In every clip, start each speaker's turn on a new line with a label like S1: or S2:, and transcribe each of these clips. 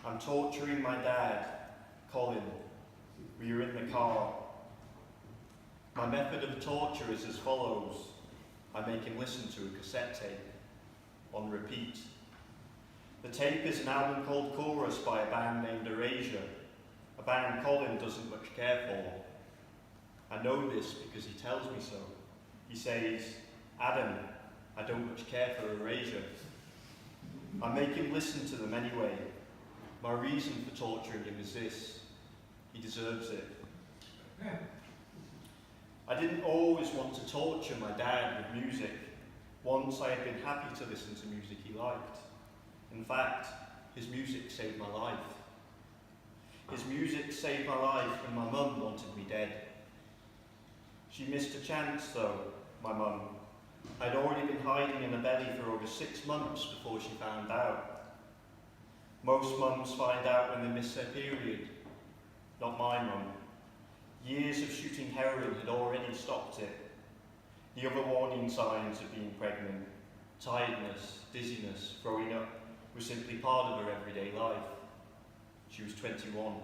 S1: I'm torturing my dad, Colin. We are in the car. My method of torture is as follows. I make him listen to a cassette tape on repeat. The tape is an album called Chorus by a band named Erasure, a band Colin doesn't much care for. I know this because he tells me so. He says, Adam, I don't much care for Erasure. I make him listen to them anyway. My reason for torturing him is this. He deserves it. I didn't always want to torture my dad with music. Once I had been happy to listen to music he liked. In fact, his music saved my life. His music saved my life when my mum wanted me dead. She missed a chance though, my mum. I'd already been hiding in her belly for over 6 months before she found out. Most mums find out when they miss their period. Not my mum. Years of shooting heroin had already stopped it. The other warning signs of being pregnant, tiredness, dizziness, throwing up, were simply part of her everyday life. She was 21.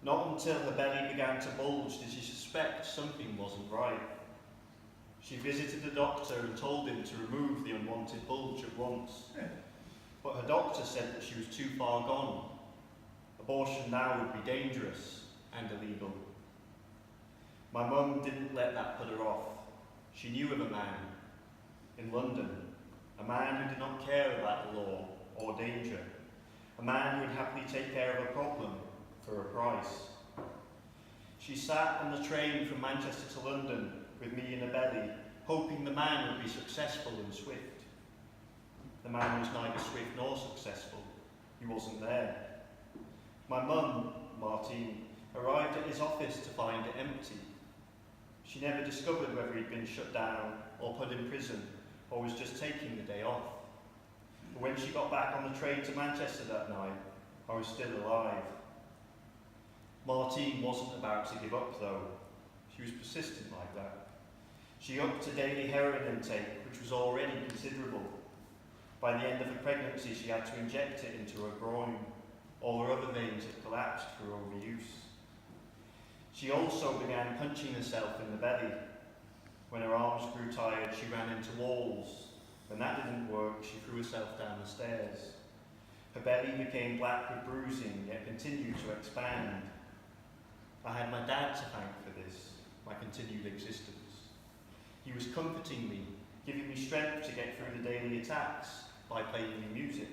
S1: Not until her belly began to bulge did she suspect something wasn't right. She visited the doctor and told him to remove the unwanted bulge at once. But her doctor said that she was too far gone. Abortion now would be dangerous and illegal. My mum didn't let that put her off. She knew of a man in London, a man who did not care about the law or danger, a man who would happily take care of a problem for a price. She sat on the train from Manchester to London with me in her belly, hoping the man would be successful and swift. The man was neither swift nor successful. He wasn't there. My mum, Martine, arrived at his office to find it empty. She never discovered whether he'd been shut down or put in prison or was just taking the day off. But when she got back on the train to Manchester that night, I was still alive. Martine wasn't about to give up though. She was persistent like that. She upped her daily heroin intake, which was already considerable. By the end of her pregnancy, she had to inject it into her groin. All her other veins had collapsed through overuse. She also began punching herself in the belly. When her arms grew tired, she ran into walls. When that didn't work, she threw herself down the stairs. Her belly became black with bruising, yet continued to expand. I had my dad to thank for this, my continued existence. He was comforting me, giving me strength to get through the daily attacks by playing me music.